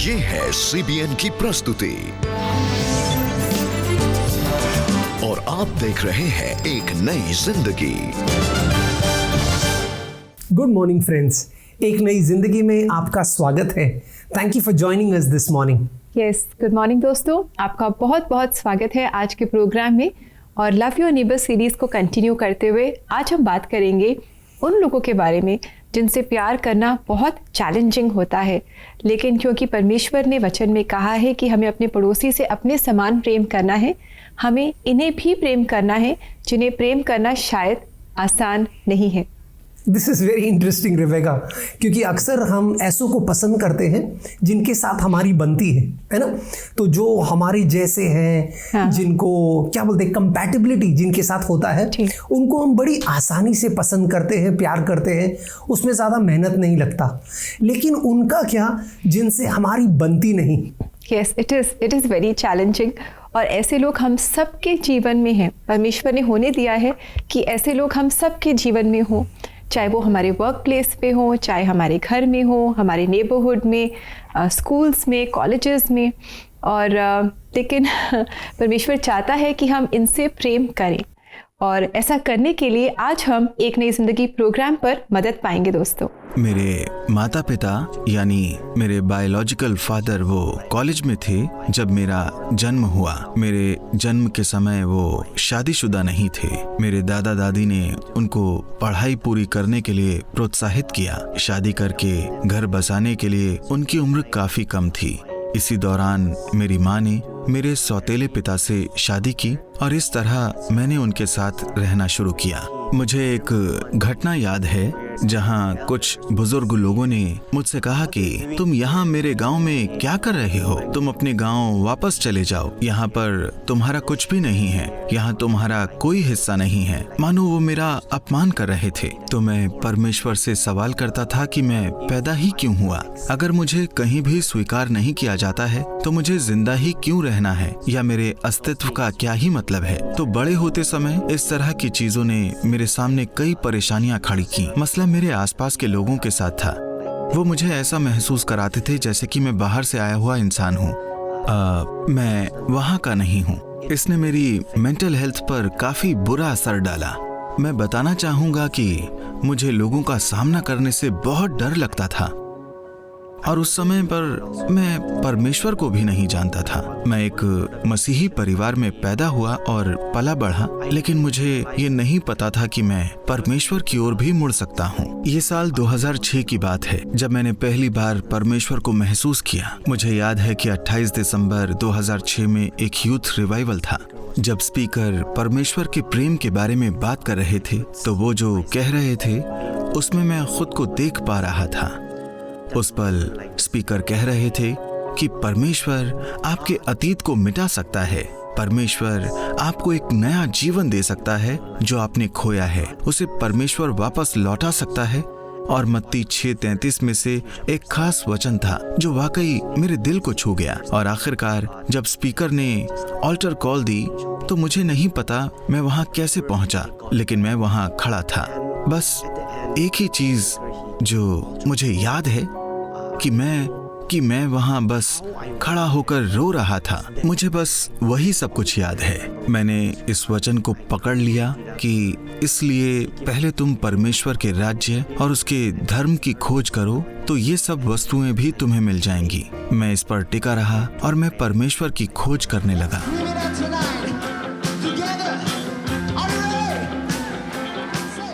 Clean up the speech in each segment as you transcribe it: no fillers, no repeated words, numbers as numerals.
ये है CBN की प्रस्तुति और आप देख रहे हैं एक नई जिंदगी। गुड मॉर्निंग फ्रेंड्स, एक नई जिंदगी में आपका स्वागत है। Thank you for joining us this morning. Yes, good morning दोस्तों, आपका बहुत बहुत स्वागत है आज के प्रोग्राम में। और लव योर नेबर सीरीज़ को कंटिन्यू करते हुए आज हम बात करेंगे उन लोगों के बारे में जिनसे प्यार करना बहुत चैलेंजिंग होता है, लेकिन क्योंकि परमेश्वर ने वचन में कहा है कि हमें अपने पड़ोसी से अपने समान प्रेम करना है, हमें इन्हें भी प्रेम करना है जिन्हें प्रेम करना शायद आसान नहीं है। This is very interesting Rebecca, क्योंकि अक्सर हम ऐसों को पसंद करते हैं जिनके साथ हमारी बनती है ना। तो जो हमारे जैसे हैं, हाँ। जिनको क्या बोलते हैं, कंपैटिबिलिटी जिनके साथ होता है, उनको हम बड़ी आसानी से पसंद करते हैं, प्यार करते हैं, उसमें ज़्यादा मेहनत नहीं लगता। लेकिन उनका क्या जिनसे हमारी बनती नहीं। Yes, it is very challenging. और ऐसे लोग हम सबके जीवन में हैं। परमेश्वर ने होने दिया है कि ऐसे लोग हम सबके जीवन में हों, चाहे वो हमारे वर्क प्लेस पे हो, चाहे हमारे घर में हो, हमारे नेबरहुड में, स्कूल्स में, कॉलेजेस में। और लेकिन परमेश्वर चाहता है कि हम इनसे प्रेम करें, और ऐसा करने के लिए आज हम एक नई जिंदगी प्रोग्राम पर मदद पाएंगे दोस्तों। मेरे माता पिता यानी मेरे बायोलॉजिकल फादर वो कॉलेज में थे जब मेरा जन्म हुआ। मेरे जन्म के समय वो शादीशुदा नहीं थे। मेरे दादा दादी ने उनको पढ़ाई पूरी करने के लिए प्रोत्साहित किया। शादी करके घर बसाने के लिए उनकी उम्र काफी कम थी। इसी दौरान मेरी माँ ने मेरे सौतेले पिता से शादी की और इस तरह मैंने उनके साथ रहना शुरू किया। मुझे एक घटना याद है जहाँ कुछ बुजुर्ग लोगों ने मुझसे कहा कि तुम यहाँ मेरे गांव में क्या कर रहे हो? तुम अपने गांव वापस चले जाओ, यहाँ पर तुम्हारा कुछ भी नहीं है, यहाँ तुम्हारा कोई हिस्सा नहीं है। मानो वो मेरा अपमान कर रहे थे। तो मैं परमेश्वर से सवाल करता था कि मैं पैदा ही क्यों हुआ? अगर मुझे कहीं भी स्वीकार नहीं किया जाता है तो मुझे जिंदा ही क्यों रहना है, या मेरे अस्तित्व का क्या ही मतलब है? तो बड़े होते समय इस तरह की चीजों ने मेरे सामने कई परेशानियां खड़ी की। मसला मेरे आसपास के लोगों के साथ था। वो मुझे ऐसा महसूस कराते थे जैसे कि मैं बाहर से आया हुआ इंसान हूँ, मैं वहाँ का नहीं हूँ। इसने मेरी मेंटल हेल्थ पर काफी बुरा असर डाला। मैं बताना चाहूँगा कि मुझे लोगों का सामना करने से बहुत डर लगता था, और उस समय पर मैं परमेश्वर को भी नहीं जानता था। मैं एक मसीही परिवार में पैदा हुआ और पला बढ़ा, लेकिन मुझे ये नहीं पता था कि मैं परमेश्वर की ओर भी मुड़ सकता हूँ। ये साल 2006 की बात है जब मैंने पहली बार परमेश्वर को महसूस किया। मुझे याद है कि 28 दिसंबर 2006 में एक यूथ रिवाइवल था। जब स्पीकर परमेश्वर के प्रेम के बारे में बात कर रहे थे तो वो जो कह रहे थे उसमें मैं खुद को देख पा रहा था। उस पल स्पीकर कह रहे थे कि परमेश्वर आपके अतीत को मिटा सकता है, परमेश्वर आपको एक नया जीवन दे सकता है जो आपने खोया है, उसे परमेश्वर वापस लौटा सकता है। और मत्ती 6:33 में से एक खास वचन था जो वाकई मेरे दिल को छू गया। और आखिरकार जब स्पीकर ने ऑल्टर कॉल दी तो मुझे नहीं पता मैं वहां कैसे पहुंचा, लेकिन मैं वहां खड़ा था। बस एक ही चीज जो मुझे याद है कि मैं वहां बस खड़ा होकर रो रहा था। मुझे बस वही सब कुछ याद है। मैंने इस वचन को पकड़ लिया कि इसलिए पहले तुम परमेश्वर के राज्य और उसके धर्म की खोज करो तो ये सब वस्तुएं भी तुम्हें मिल जाएंगी। मैं इस पर टिका रहा और मैं परमेश्वर की खोज करने लगा।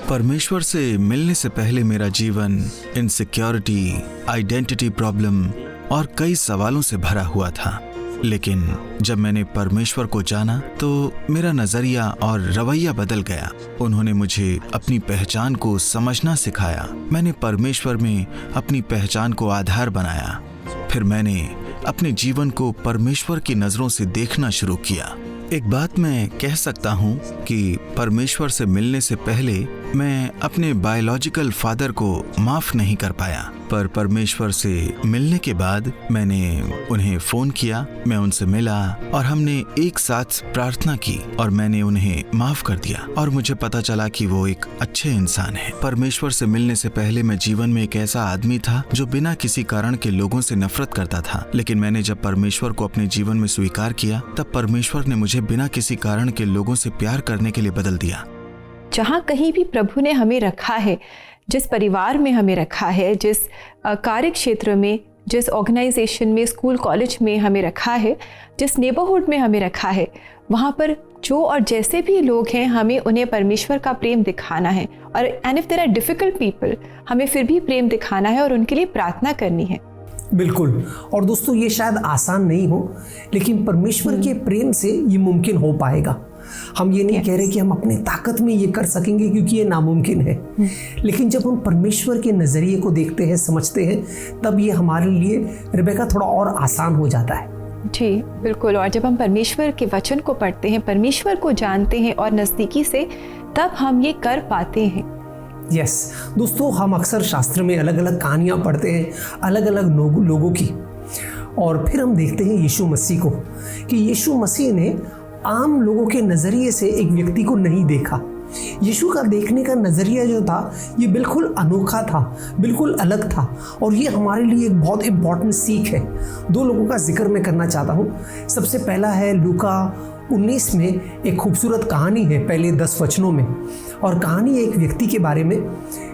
परमेश्वर से मिलने से पहले मेरा जीवन इनसिक्योरिटी, आइडेंटिटी प्रॉब्लम और कई सवालों से भरा हुआ था। लेकिन जब मैंने परमेश्वर को जाना तो मेरा नजरिया और रवैया बदल गया। उन्होंने मुझे अपनी पहचान को समझना सिखाया। मैंने परमेश्वर में अपनी पहचान को आधार बनाया। फिर मैंने अपने जीवन को परमेश्वर की नजरों से देखना शुरू किया। एक बात मैं कह सकता हूँ कि परमेश्वर से मिलने से पहले मैं अपने बायोलॉजिकल फादर को माफ नहीं कर पाया, पर परमेश्वर से मिलने के बाद मैंने उन्हें फोन किया, मैं उनसे मिला और हमने एक साथ प्रार्थना की और मैंने उन्हें माफ कर दिया और मुझे पता चला कि वो एक अच्छे इंसान है। परमेश्वर से मिलने से पहले मैं जीवन में एक ऐसा आदमी था जो बिना किसी कारण के लोगों से नफरत करता था, लेकिन मैंने जब परमेश्वर को अपने जीवन में स्वीकार किया तब परमेश्वर ने मुझे बिना किसी कारण के लोगों से प्यार करने के लिए बदल दिया। जहाँ कहीं भी प्रभु ने हमें रखा है, जिस परिवार में हमें रखा है, जिस कार्य क्षेत्र में, जिस ऑर्गेनाइजेशन में, स्कूल कॉलेज में हमें रखा है, जिस नेबरहुड में हमें रखा है, वहाँ पर जो और जैसे भी लोग हैं हमें उन्हें परमेश्वर का प्रेम दिखाना है। और and if there are difficult people, हमें फिर भी प्रेम दिखाना है और उनके लिए प्रार्थना करनी है। बिल्कुल। और दोस्तों, ये शायद आसान नहीं हो, लेकिन परमेश्वर के प्रेम से ये मुमकिन हो पाएगा। हम ये नहीं कह रहे कि हम अपनी ताकत में ये कर सकेंगे, क्योंकि ये नामुमकिन है। लेकिन जब हम परमेश्वर के नज़रिए को देखते हैं, समझते हैं, तब ये हमारे लिए रिबेका थोड़ा और आसान हो जाता है। जी बिल्कुल। और जब हम परमेश्वर के वचन को पढ़ते हैं, परमेश्वर को जानते हैं और नज़दीकी से, तब हम ये कर पाते हैं। यस दोस्तों, हम अक्सर शास्त्र में अलग अलग कहानियाँ पढ़ते हैं अलग अलग लोगों की, और फिर हम देखते हैं यीशु मसीह को, कि यीशु मसीह ने आम लोगों के नज़रिए से एक व्यक्ति को नहीं देखा। यीशु का देखने का नज़रिया जो था ये बिल्कुल अनोखा था, बिल्कुल अलग था, और ये हमारे लिए एक बहुत इम्पॉर्टेंट सीख है। दो लोगों का जिक्र मैं करना चाहता हूँ। सबसे पहला है लूका 19 में एक खूबसूरत कहानी है, पहले 10 वचनों में, और कहानी एक व्यक्ति के बारे में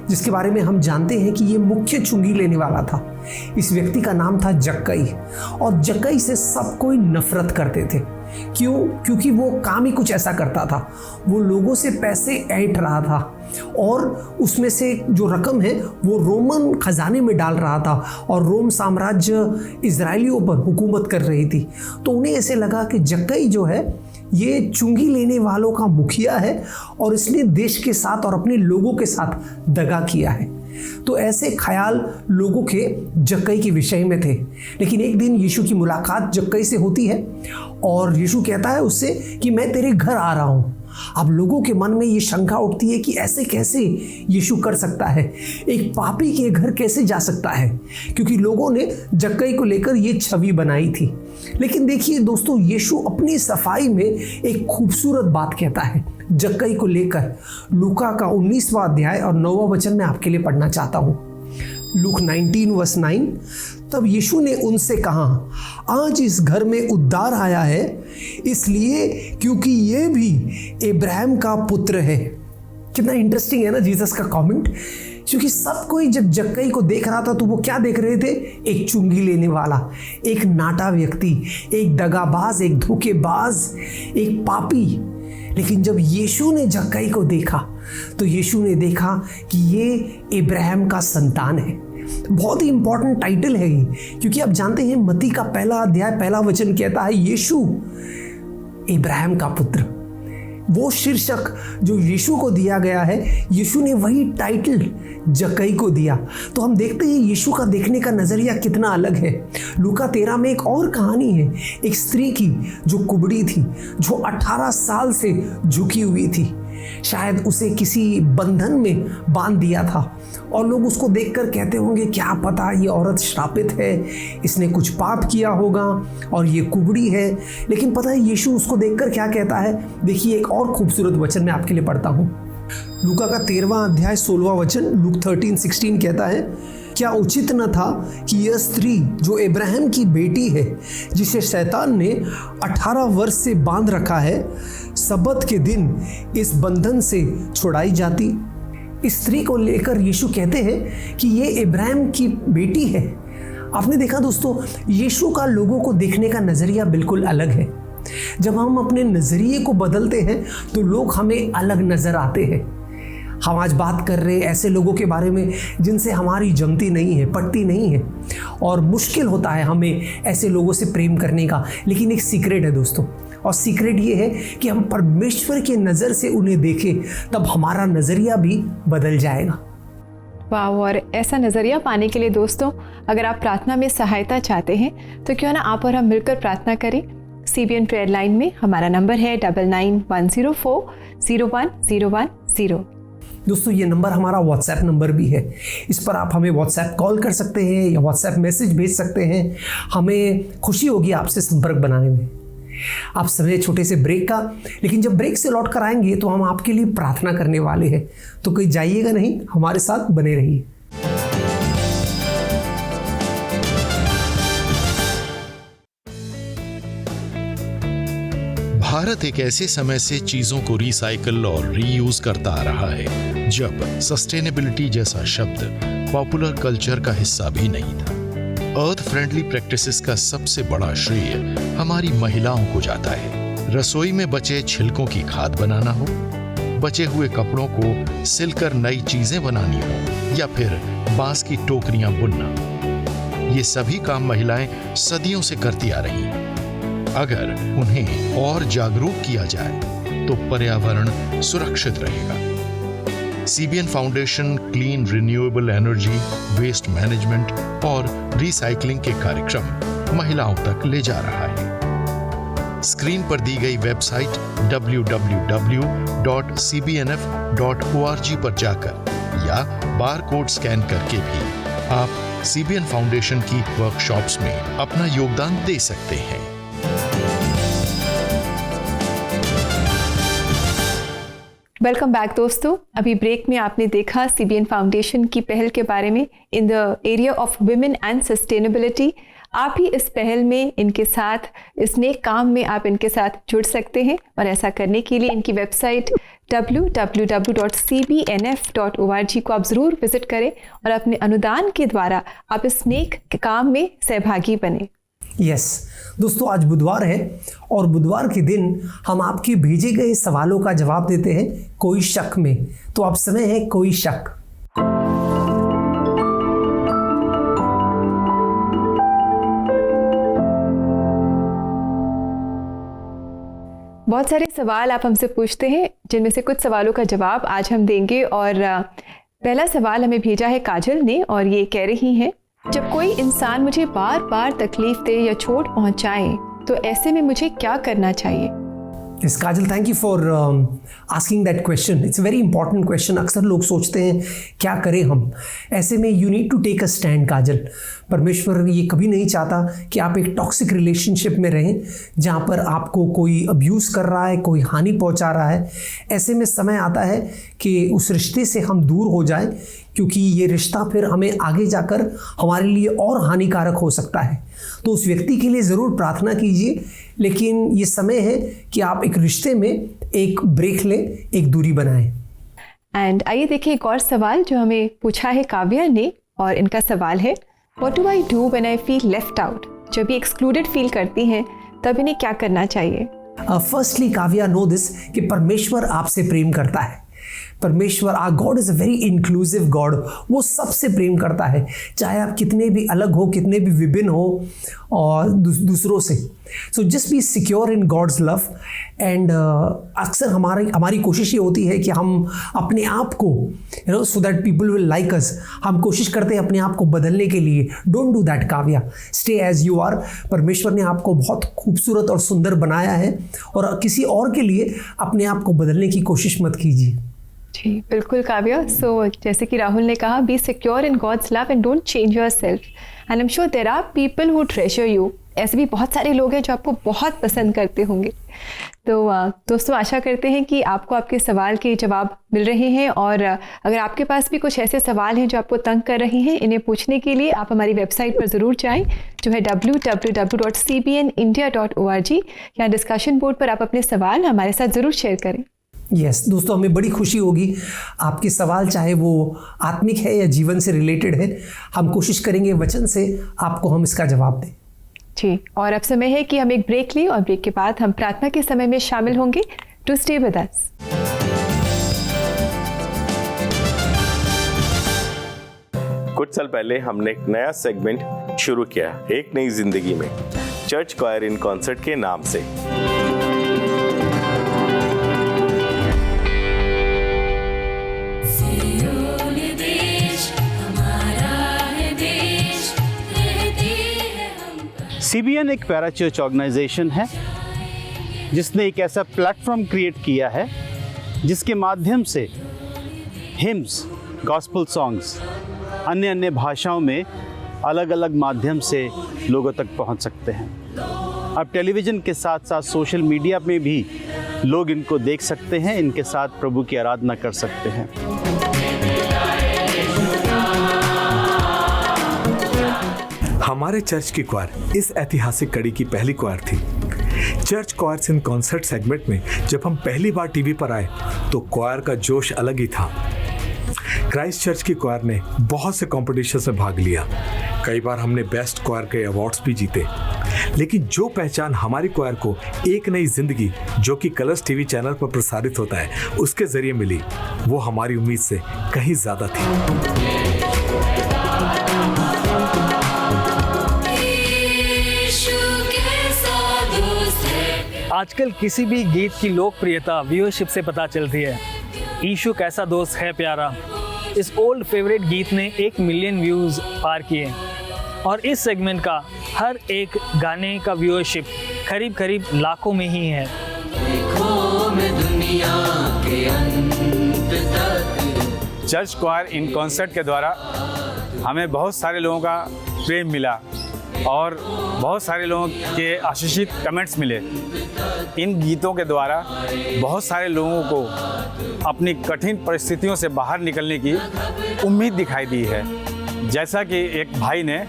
जिसके बारे में हम जानते हैं कि ये मुख्य चुंगी लेने वाला था। इस व्यक्ति का नाम था जक्कई, और जक्कई से सब कोई नफरत करते थे। क्यों? क्योंकि वो काम ही कुछ ऐसा करता था, वो लोगों से पैसे ऐंठ रहा था और उसमें से जो रकम है वो रोमन खजाने में डाल रहा था, और रोम साम्राज्य इजराइलियों पर हुकूमत कर रही थी। तो उन्हें ऐसे लगा कि जक्कई जो है ये चुंगी लेने वालों का मुखिया है और इसने देश के साथ और अपने लोगों के साथ दगा किया है। तो ऐसे ख्याल लोगों के जक्कई के विषय में थे। लेकिन एक दिन यीशु की मुलाकात जक्कई से होती है और यीशु कहता है उससे कि मैं तेरे घर आ रहा हूँ। अब लोगों के मन में ये शंका उठती है कि ऐसे कैसे यीशु कर सकता है, एक पापी के घर कैसे जा सकता है, क्योंकि लोगों ने जक्कई को लेकर ये छवि बनाई थी। लेकिन देखिए दोस्तों, यीशु अपनी सफाई में एक खूबसूरत बात कहता है जक्कई को लेकर। लूका का 19वां अध्याय और 9वां वचन मैं आपके लिए पढ़ना चाहता हूँ। लूक 19:9, तब यीशु ने उनसे कहा, आज इस घर में उद्धार आया है, इसलिए क्योंकि ये भी इब्राहिम का पुत्र है। कितना इंटरेस्टिंग है ना जीसस का कमेंट, क्योंकि सब कोई जब जक्कई को देख रहा था तो वो क्या देख रहे थे? एक चुंगी लेने वाला, एक नाटा व्यक्ति, एक दगाबाज, एक धोखेबाज, एक पापी। लेकिन जब यीशु ने जक्कई को देखा तो यीशु ने देखा कि ये इब्राहिम का संतान है। बहुत ही इंपॉर्टेंट टाइटल है ये, क्योंकि आप जानते हैं मत्ती का 1 अध्याय 1 वचन कहता है यीशु इब्राहिम का पुत्र। वो शीर्षक जो यीशु को दिया गया है, यीशु ने वही टाइटल जक्कई को दिया। तो हम देखते हैं यीशु का देखने का नज़रिया कितना अलग है। लूका 13 में एक और कहानी है, एक स्त्री की जो कुबड़ी थी, जो 18 साल से झुकी हुई थी। शायद उसे किसी बंधन में बांध दिया था और लोग उसको देखकर कहते होंगे क्या पता ये औरत श्रापित है, इसने कुछ पाप किया होगा और ये कुबड़ी है। लेकिन पता है यीशु उसको देखकर क्या कहता है? देखिए एक और खूबसूरत वचन मैं आपके लिए पढ़ता हूँ। लूका का 13वां अध्याय 16वां वचन, लूक 13:16 कहता है, क्या उचित न था कि यह स्त्री जो इब्राहिम की बेटी है, जिसे शैतान ने 18 वर्ष से बांध रखा है, सब्बत के दिन इस बंधन से छुड़ाई जाती। इस स्त्री को लेकर यीशु कहते हैं कि ये इब्राहिम की बेटी है। आपने देखा दोस्तों, यीशु का लोगों को देखने का नज़रिया बिल्कुल अलग है। जब हम अपने नज़रिए को बदलते हैं तो लोग हमें अलग नज़र आते हैं। हम आज बात कर रहे हैं ऐसे लोगों के बारे में जिनसे हमारी जमती नहीं है, पटती नहीं है, और मुश्किल होता है हमें ऐसे लोगों से प्रेम करने का। लेकिन एक सीक्रेट है दोस्तों, और सीक्रेट ये है कि हम परमेश्वर के नज़र से उन्हें देखें, तब हमारा नज़रिया भी बदल जाएगा। वाह। और ऐसा नज़रिया पाने के लिए दोस्तों, अगर आप प्रार्थना में सहायता चाहते हैं तो क्यों ना आप और हम मिलकर प्रार्थना करें। CBN प्रेयर लाइन में हमारा नंबर है 9910401010। दोस्तों ये नंबर हमारा व्हाट्सएप नंबर भी है, इस पर आप हमें व्हाट्सएप कॉल कर सकते हैं या व्हाट्सएप मैसेज भेज सकते हैं। हमें खुशी होगी आपसे संपर्क बनाने में। आप समय छोटे से ब्रेक का, लेकिन जब ब्रेक से लौट कर आएंगे तो हम आपके लिए प्रार्थना करने वाले हैं, तो कहीं जाइएगा नहीं, हमारे साथ बने रहिए। भारत एक ऐसे समय से चीजों को रिसाइकल और रीयूज करता आ रहा है जब सस्टेनेबिलिटी जैसा शब्द पॉपुलर कल्चर का हिस्सा भी नहीं था। अर्थ फ्रेंडली प्रैक्टिसेस का सबसे बड़ा श्रेय हमारी महिलाओं को जाता है। रसोई में बचे छिलकों की खाद बनाना हो, बचे हुए कपड़ों को सिलकर नई चीजें बनानी हो, या फिर बांस की टोकरियां बुनना, ये सभी काम महिलाएं सदियों से करती आ रही हैं। अगर उन्हें और जागरूक किया जाए तो पर्यावरण सुरक्षित रहेगा। CBN foundation clean renewable energy, waste management और रिसाइकलिंग के कार्यक्रम महिलाओं तक ले जा रहा है। स्क्रीन पर दी गई वेबसाइट www.cbnf.org पर जाकर या बारकोड स्कैन करके भी आप CBN फाउंडेशन की वर्कशॉप्स में अपना योगदान दे सकते हैं। वेलकम बैक दोस्तों। अभी ब्रेक में आपने देखा CBN फाउंडेशन की पहल के बारे में in the area of women and sustainability. आप भी इस पहल में इनके साथ, इस नेक काम में आप इनके साथ जुड़ सकते हैं, और ऐसा करने के लिए इनकी वेबसाइट www.cbnf.org को आप ज़रूर विजिट करें और अपने अनुदान के द्वारा आप इस नेक काम में सहभागी बने। यस दोस्तों, आज बुधवार है और बुधवार के दिन हम आपके भेजे गए सवालों का जवाब देते हैं कोई शक में। तो अब समय है कोई शक। बहुत सारे सवाल आप हमसे पूछते हैं, जिनमें से कुछ सवालों का जवाब आज हम देंगे। और पहला सवाल हमें भेजा है काजल ने, और ये कह रही हैं, जब कोई इंसान मुझे बार बार तकलीफ दे या चोट पहुंचाए तो ऐसे में मुझे क्या करना चाहिए? Yes, Kajal, thank you for asking that question. It's a very important question. अक्सर लोग सोचते हैं क्या करें हम। ऐसे में you need to take a stand Kajal. परमेश्वर ये कभी नहीं चाहता कि आप एक टॉक्सिक रिलेशनशिप में रहें जहाँ पर आपको कोई अब्यूज़ कर रहा है, कोई हानि पहुँचा रहा है। ऐसे में समय आता है कि उस रिश्ते से हम दूर हो जाएं, क्योंकि ये रिश्ता फिर हमें आगे जाकर हमारे लिए और हानिकारक हो सकता है। तो उस व्यक्ति के लिए ज़रूर प्रार्थना कीजिए, लेकिन ये समय है कि आप एक रिश्ते में एक ब्रेक लें, एक दूरी बनाएं। एंड आइए देखिए एक और सवाल जो हमें पूछा है काव्या ने, और इनका सवाल है, what do I do when I feel left out? जब भी एक्सक्लूडेड फील करती हैं तब इन्हें क्या करना चाहिए? फर्स्टली काव्या, नो दिस कि परमेश्वर आपसे प्रेम करता है। परमेश्वर, our God is a very inclusive God. वो सबसे प्रेम करता है, चाहे आप कितने भी अलग हो, कितने भी विभिन्न हो और दूसरों से। So just be secure in God's love. And अक्सर हमारी कोशिश ये होती है कि हम अपने आप को so that people will like us, हम कोशिश करते हैं अपने आप को बदलने के लिए। Don't do that Kavya, stay as you are. परमेश्वर ने आपको बहुत खूबसूरत और सुंदर बनाया है, और किसी और के लिए अपने आप को बदलने की कोशिश मत कीजिए। जी बिल्कुल काव्या। सो जैसे कि राहुल ने कहा, be secure in God's love and don't change yourself. And I am sure there are people who treasure you. ऐसे भी बहुत सारे लोग हैं जो आपको बहुत पसंद करते होंगे। तो दोस्तों, आशा करते हैं कि आपको आपके सवाल के जवाब मिल रहे हैं, और अगर आपके पास भी कुछ ऐसे सवाल हैं जो आपको तंग कर रहे हैं, इन्हें पूछने के लिए आप हमारी वेबसाइट पर ज़रूर जाएं, जो है www.cbnindia.org। या डिस्कशन बोर्ड पर आप अपने सवाल हमारे साथ ज़रूर शेयर करें। यस दोस्तों, हमें बड़ी खुशी होगी आपके सवाल, चाहे वो आत्मिक है या जीवन से रिलेटेड है। हम कोशिश करेंगे वचन से आपको हम इसका जवाब दें। जी, और अब समय है कि हम एक ब्रेक लें, और ब्रेक के बाद हम प्रार्थना के समय में शामिल होंगे। To stay with us. कुछ साल पहले हमने एक नया सेगमेंट शुरू किया, एक नई जिंदगी में, चर्च क्वायर इन कॉन्सर्ट के नाम से। CBN एक पैराचर्च ऑर्गेनाइजेशन है जिसने एक ऐसा प्लेटफॉर्म क्रिएट किया है जिसके माध्यम से हिम्स, गॉस्पल सॉन्ग्स अन्य अन्य भाषाओं में अलग अलग माध्यम से लोगों तक पहुंच सकते हैं। अब टेलीविज़न के साथ साथ सोशल मीडिया में भी लोग इनको देख सकते हैं, इनके साथ प्रभु की आराधना कर सकते हैं। हमारे चर्च की क्वायर इस ऐतिहासिक कड़ी की पहली क्वायर थी। Church choirs in concert segment में जब हम पहली बार टीवी पर आए तो क्वायर का जोश अलग ही था। क्राइस्ट चर्च की क्वायर ने बहुत से कॉम्पिटिशन में भाग लिया। कई बार हमने बेस्ट क्वायर के अवार्ड्स भी जीते, लेकिन जो पहचान हमारी क्वायर को एक नई जिंदगी जो कि कलर्स टीवी चैनल पर प्रसारित होता है उसके जरिए मिली, वो हमारी उम्मीद से कहीं ज्यादा थी। आजकल किसी भी गीत की लोकप्रियता व्यूअरशिप से पता चलती है। यीशु कैसा दोस्त है प्यारा, इस ओल्ड फेवरेट गीत ने 1 मिलियन व्यूज़ पार किए और इस सेगमेंट का हर एक गाने का व्यूअरशिप करीब लाखों में ही है। चर्च क्वायर इन कॉन्सर्ट के द्वारा हमें बहुत सारे लोगों का प्रेम मिला और बहुत सारे लोगों के आशीषित कमेंट्स मिले। इन गीतों के द्वारा बहुत सारे लोगों को अपनी कठिन परिस्थितियों से बाहर निकलने की उम्मीद दिखाई दी है। जैसा कि एक भाई ने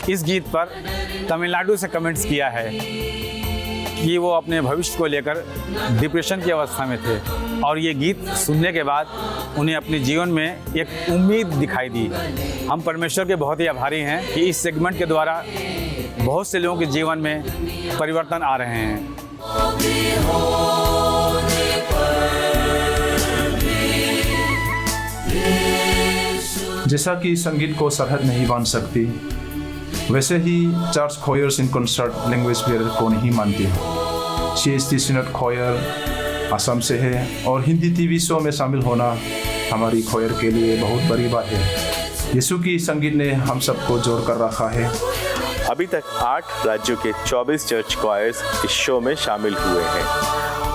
इस गीत पर तमिलनाडु से कमेंट्स किया है कि वो अपने भविष्य को लेकर डिप्रेशन की अवस्था में थे और ये गीत सुनने के बाद उन्हें अपने जीवन में एक उम्मीद दिखाई दी। हम परमेश्वर के बहुत ही आभारी हैं कि इस सेगमेंट के द्वारा बहुत से लोगों के जीवन में परिवर्तन आ रहे हैं। जैसा कि संगीत को सरहद नहीं बांध सकती, वैसे ही church choirs in concert language barrier को नहीं मानती है। CST सिनोड क्वायर असम से है और हिंदी टीवी शो में शामिल होना हमारी क्वायर के लिए बहुत बड़ी बात है। यीशु की संगीत ने हम सबको जोड़ कर रखा है। अभी तक 8 राज्यों के 24 चर्च क्वायर्स इस शो में शामिल हुए हैं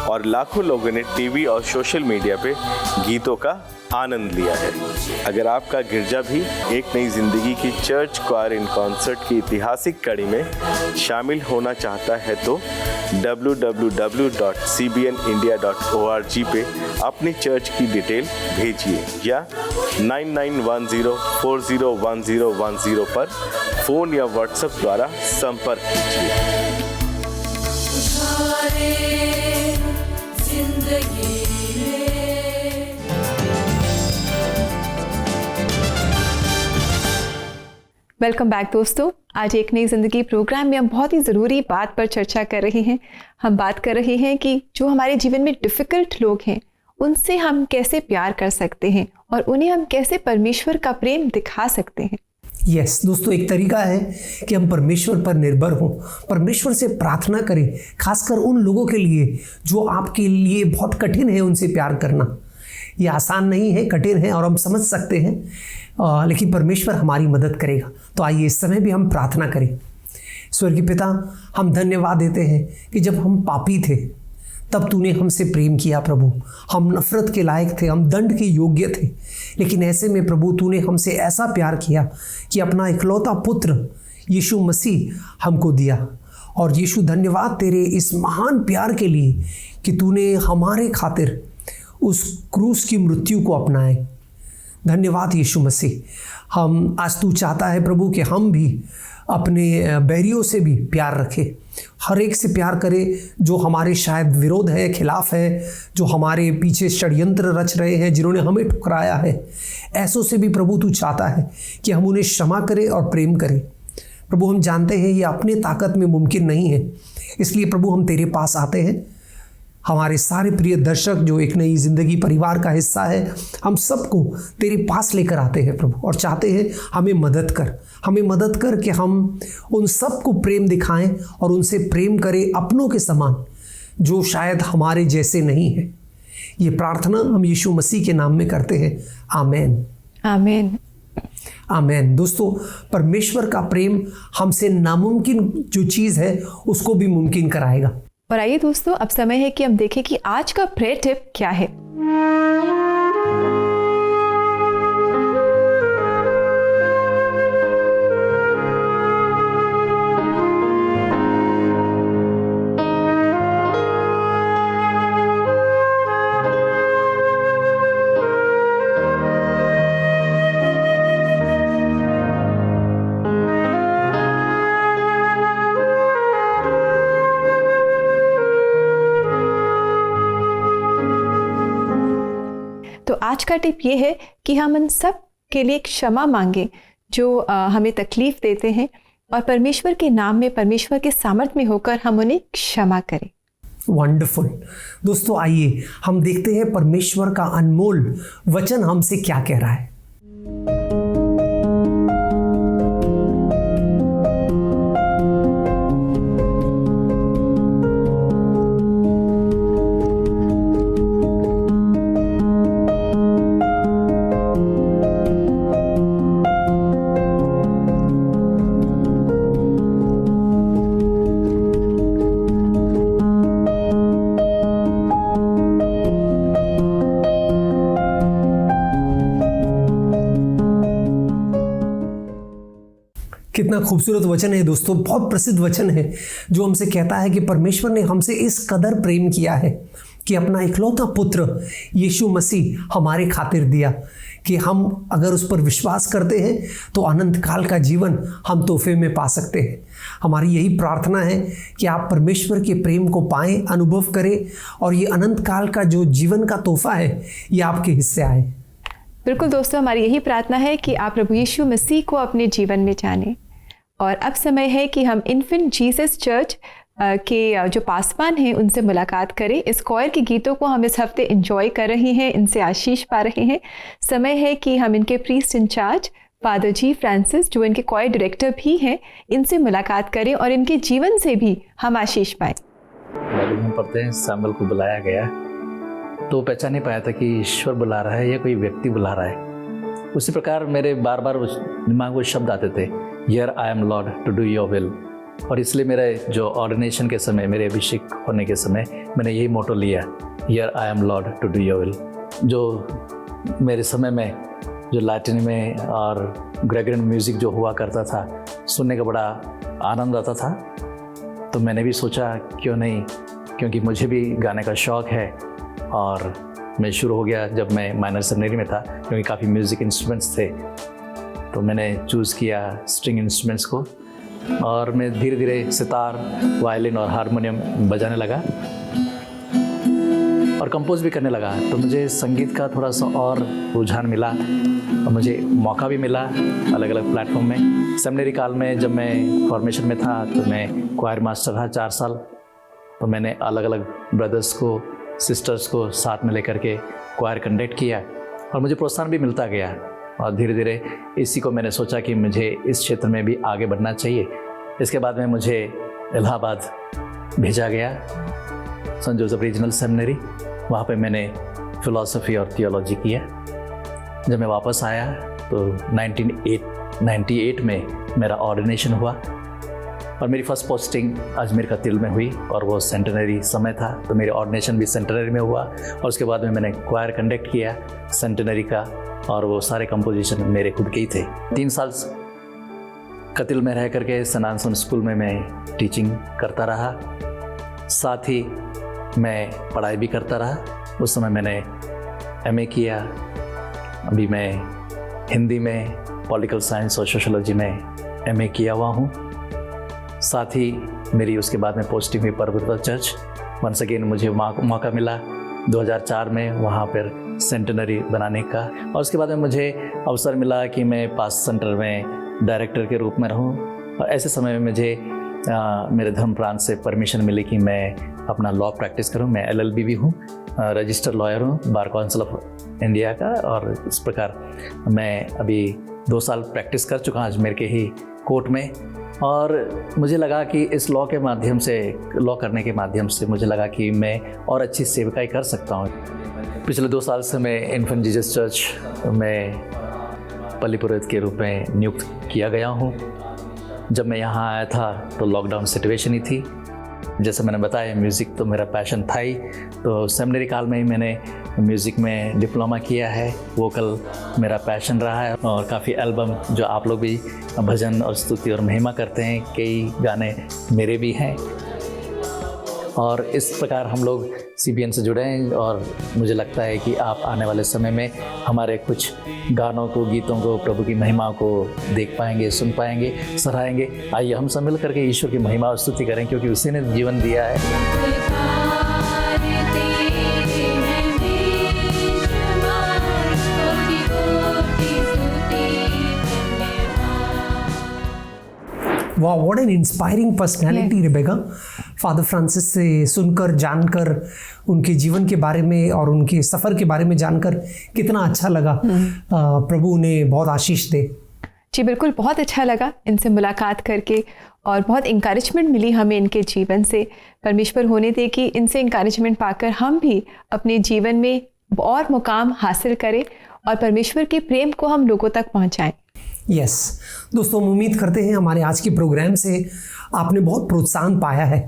और लाखों लोगों ने टीवी और सोशल मीडिया पे गीतों का आनंद लिया है। अगर आपका गिरजा भी एक नई जिंदगी की चर्च क्वायर इन कॉन्सर्ट की ऐतिहासिक कड़ी में शामिल होना चाहता है तो www.cbnindia.org पे अपनी चर्च की डिटेल भेजिए या 9910401010 पर फोन या व्हाट्सएप द्वारा संपर्क कीजिए। वेलकम बैक दोस्तों। आज एक नई ज़िंदगी प्रोग्राम में हम बहुत ही ज़रूरी बात पर चर्चा कर रहे हैं। हम बात कर रहे हैं कि जो हमारे जीवन में डिफ़िकल्ट लोग हैं उनसे हम कैसे प्यार कर सकते हैं और उन्हें हम कैसे परमेश्वर का प्रेम दिखा सकते हैं। यस दोस्तों, एक तरीका है कि हम परमेश्वर पर निर्भर हों, परमेश्वर से प्रार्थना करें, खासकर उन लोगों के लिए जो आपके लिए बहुत कठिन है उनसे प्यार करना। ये आसान नहीं है, कठिन है और हम समझ सकते हैं, लेकिन परमेश्वर हमारी मदद करेगा। तो आइए इस समय भी हम प्रार्थना करें। स्वर्गीय पिता, हम धन्यवाद देते हैं कि जब हम पापी थे तब तूने हमसे प्रेम किया प्रभु। हम नफ़रत के लायक थे, हम दंड के योग्य थे, लेकिन ऐसे में प्रभु तूने हमसे ऐसा प्यार किया कि अपना इकलौता पुत्र यीशु मसीह हमको दिया। और यीशु, धन्यवाद तेरे इस महान प्यार के लिए कि तूने हमारे खातिर उस क्रूस की मृत्यु को अपनाए। धन्यवाद यीशु मसीह। हम आज तू चाहता है प्रभु कि हम भी अपने बैरियों से भी प्यार रखें, हर एक से प्यार करें जो हमारे शायद विरोध है, खिलाफ है, जो हमारे पीछे षड्यंत्र रच रहे हैं, जिन्होंने हमें ठुकराया है। ऐसों से भी प्रभु तू चाहता है कि हम उन्हें क्षमा करें और प्रेम करें। प्रभु हम जानते हैं ये अपने ताकत में मुमकिन नहीं है, इसलिए प्रभु हम तेरे पास आते हैं। हमारे सारे प्रिय दर्शक जो एक नई ज़िंदगी परिवार का हिस्सा है, हम सबको तेरे पास लेकर आते हैं प्रभु और चाहते हैं हमें मदद कर कि हम उन सबको प्रेम दिखाएं और उनसे प्रेम करें अपनों के समान, जो शायद हमारे जैसे नहीं है। ये प्रार्थना हम यीशु मसीह के नाम में करते हैं। आमीन, आमीन, आमीन। दोस्तों, परमेश्वर का प्रेम हमसे नामुमकिन जो चीज़ है उसको भी मुमकिन कराएगा। और आइए दोस्तों, अब समय है कि हम देखें कि आज का प्रेयर टिप क्या है। आज का टिप ये है कि हम उन सब के लिए क्षमा मांगें जो हमें तकलीफ़ देते हैं, और परमेश्वर के नाम में, परमेश्वर के सामर्थ्य में होकर हम उन्हें क्षमा करें। वंडरफुल। दोस्तों आइए हम देखते हैं परमेश्वर का अनमोल वचन हमसे क्या कह रहा है। कितना खूबसूरत वचन है दोस्तों, बहुत प्रसिद्ध वचन है जो हमसे कहता है कि परमेश्वर ने हमसे इस कदर प्रेम किया है कि अपना इकलौता पुत्र यीशु मसीह हमारे खातिर दिया कि हम अगर उस पर विश्वास करते हैं तो अनंत काल का जीवन हम तोहफे में पा सकते हैं। हमारी यही प्रार्थना है कि आप परमेश्वर के प्रेम को पाएं, अनुभव करें, और ये अनंत काल का जो जीवन का तोहफा है ये आपके हिस्से आए। बिल्कुल दोस्तों, हमारी यही प्रार्थना है कि आप प्रभु यीशु मसीह को अपने जीवन में जानें। और अब समय है कि हम इन्फेंट जीसस चर्च के जो पासवान हैं उनसे मुलाकात करें। इस कॉयर के गीतों को हम इस हफ्ते एंजॉय कर रहे हैं, इनसे आशीष पा रहे हैं। समय है कि हम इनके प्रीस्ट इंचार्ज फादर जी फ्रांसिस, जो इनके कॉयर डायरेक्टर भी हैं, इनसे मुलाकात करें और इनके जीवन से भी हम आशीष पाएँ। बाइबल में पढ़ते हैं सैमुअल को बुलाया गया तो पहचान नहीं पाया था कि ईश्वर बुला रहा है या कोई व्यक्ति बुला रहा है। उसी प्रकार मेरे बार बार दिमाग में शब्द आते थे, here I am lord to do your will. और इसलिए मेरे जो ऑर्डिनेशन के समय, मेरे अभिषेक होने के समय मैंने यही मोटो लिया, here I am lord to do your will. जो मेरे समय में जो लैटिन में और ग्रेगरियन म्यूज़िक जो हुआ करता था, सुनने का बड़ा आनंद आता था। तो मैंने भी सोचा क्यों नहीं, क्योंकि मुझे भी गाने का शौक़ है। और मैं शुरू हो गया जब मैं माइनर सेमिनरी में था, क्योंकि काफ़ी म्यूज़िक इंस्ट्रूमेंट्स थे, तो मैंने चूज़ किया स्ट्रिंग इंस्ट्रूमेंट्स को। और मैं धीरे धीरे सितार, वायलिन और हारमोनियम बजाने लगा और कंपोज भी करने लगा। तो मुझे संगीत का थोड़ा सा और रुझान मिला और मुझे मौका भी मिला अलग अलग प्लेटफॉर्म में। सेमिनरी काल में जब मैं फॉर्मेशन में था तो मैं क्वायर मास्टर रहा 4 साल। तो मैंने अलग अलग ब्रदर्स को, सिस्टर्स को साथ में लेकर के क्वायर कंडक्ट किया और मुझे प्रोत्साहन भी मिलता गया। और धीरे धीरे इसी को मैंने सोचा कि मुझे इस क्षेत्र में भी आगे बढ़ना चाहिए। इसके बाद में मुझे इलाहाबाद भेजा गया, सेंट जोसेफ रीजनल सेमिनरी। वहाँ पे मैंने फ़िलासफ़ी और थियोलॉजी किया। जब मैं वापस आया तो 1998 में मेरा ऑर्डिनेशन हुआ और मेरी फ़र्स्ट पोस्टिंग अजमेर कतील में हुई और वो सेंटेनरी समय था, तो मेरी ऑर्डिनेशन भी सेंटेनरी में हुआ। और उसके बाद में मैंने क्वायर कंडक्ट किया सेंटेनरी का, और वो सारे कंपोजिशन मेरे खुद के ही थे। 3 साल कतील में रह करके सनातन स्कूल में मैं टीचिंग करता रहा, साथ ही मैं पढ़ाई भी करता रहा। उस समय मैंने MA किया। अभी मैं हिंदी में पॉलिटिकल साइंस और सोशोलॉजी में MA किया हुआ हूँ। साथ ही मेरी उसके बाद में पोस्टिंग हुई परबता चर्च। वंस अगेन मुझे मौका मिला 2004 में वहाँ पर सेंटेनरी बनाने का। और उसके बाद में मुझे अवसर मिला कि मैं पास सेंटर में डायरेक्टर के रूप में रहूँ। और ऐसे समय में मुझे मेरे धर्म प्रांत से परमिशन मिली कि मैं अपना लॉ प्रैक्टिस करूँ। मैं LLB भी हूँ, रजिस्टर्ड लॉयर हूँ बार काउंसिल ऑफ इंडिया का। और इस प्रकार मैं अभी 2 साल प्रैक्टिस कर चुका हूँ अजमेर के ही कोर्ट में। और मुझे लगा कि इस लॉ के माध्यम से, लॉ करने के माध्यम से मुझे लगा कि मैं और अच्छी सेवकाई कर सकता हूँ। पिछले 2 साल से मैं इन्फेंट जीसस चर्च में पल्ली पुरोहित के रूप में नियुक्त किया गया हूँ। जब मैं यहाँ आया था तो लॉकडाउन सिचुएशन ही थी। जैसे मैंने बताया, म्यूज़िक तो मेरा पैशन था ही। तो सेमिनरी काल में ही मैंने म्यूज़िक में डिप्लोमा किया है। वोकल मेरा पैशन रहा है और काफ़ी एल्बम जो आप लोग भी भजन और स्तुति और महिमा करते हैं, कई गाने मेरे भी हैं। और इस प्रकार हम लोग CBN से जुड़े हैं और मुझे लगता है कि आप आने वाले समय में हमारे कुछ गानों को, गीतों को, प्रभु की महिमा को देख पाएंगे, सुन पाएंगे, सराहेंगे। आइए हम सब मिल करके ईश्वर की महिमा और स्तुति करें, क्योंकि उसी ने जीवन दिया है। वाह, what an inspiring personality Rebecca. Father Francis से सुनकर, जानकर, उनके जीवन के बारे में और उनके सफ़र के बारे में जानकर कितना अच्छा लगा। प्रभु उन्हें बहुत आशीष दे। जी बिल्कुल, बहुत अच्छा लगा इनसे मुलाकात करके और बहुत इंकरेजमेंट मिली हमें इनके जीवन से। परमेश्वर होने दे कि इनसे इंकरेजमेंट पाकर हम भी अपने जीवन में और मुकाम हासिल करें और परमेश्वर के प्रेम को हम लोगों तक पहुंचाएं। यस दोस्तों, हम उम्मीद करते हैं हमारे आज के प्रोग्राम से आपने बहुत प्रोत्साहन पाया है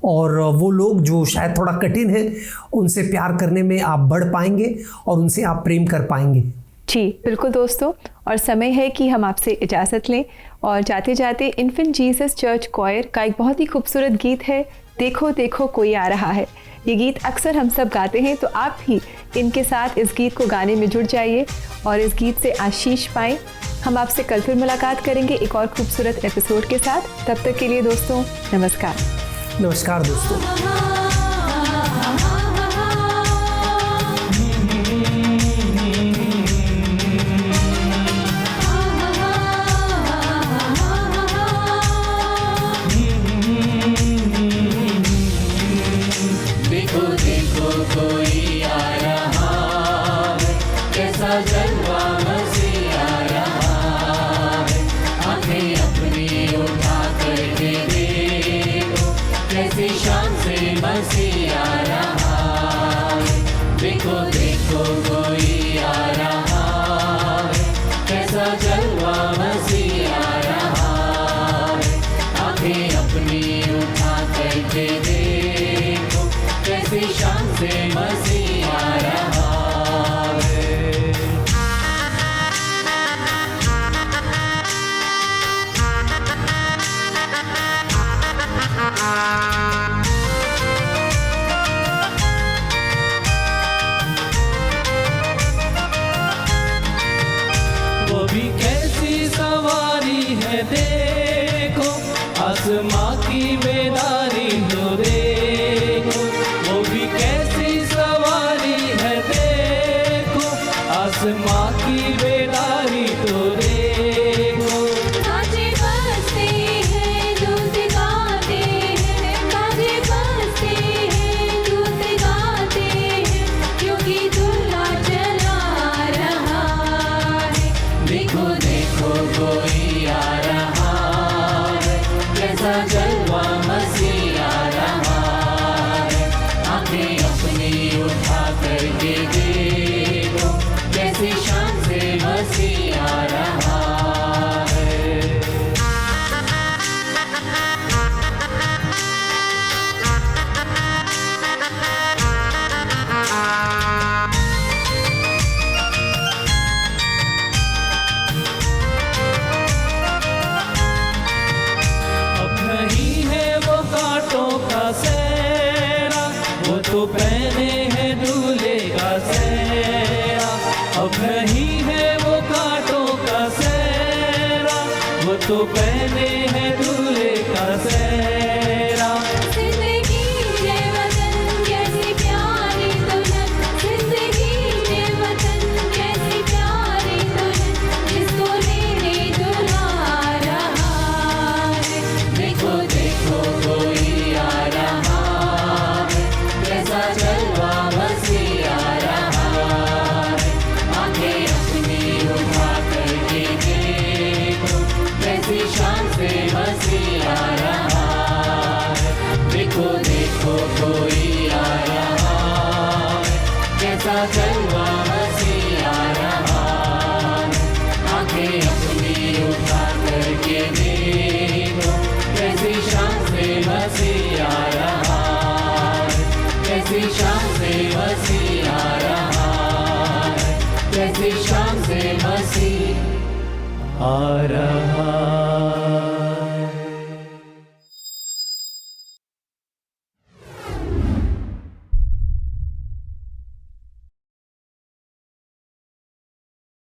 और वो लोग जो शायद थोड़ा कठिन है उनसे प्यार करने में आप बढ़ पाएंगे और उनसे आप प्रेम कर पाएंगे। जी बिल्कुल दोस्तों, और समय है कि हम आपसे इजाज़त लें और जाते जाते इन्फेंट जीसस चर्च क्वायर का एक बहुत ही खूबसूरत गीत है, देखो देखो कोई आ रहा है। ये गीत अक्सर हम सब गाते हैं, तो आप भी इनके साथ इस गीत को गाने में जुड़ जाइए और इस गीत से आशीष पाएं। हम आपसे कल फिर मुलाकात करेंगे एक और खूबसूरत एपिसोड के साथ। तब तक के लिए दोस्तों नमस्कार। नमस्कार दोस्तों। तो पहने हैं दूल्हे का सेहरा। जिंदगी ये वतन कैसी प्यारी दुल्हन, जिंदगी ये वतन कैसी प्यारी दुल्हन, जिसको लेने दुल्हा रहा है। देखो देखो कोई आ रहा है, कैसा जलवा मसीह आ रहा है। आंखें अपनी उठा करके देखो, कैसी शान से मसीह आ रहा है। देखो देखो कोई आ रहा है, कैसा जलवा मसीह आ रहा है। आंखें अपनी उठा करके देखो, कैसी शान से मसीह आ रहा है। कैसी शान से मसीह आ रहा है, कैसी शान से मसीह आ रहा।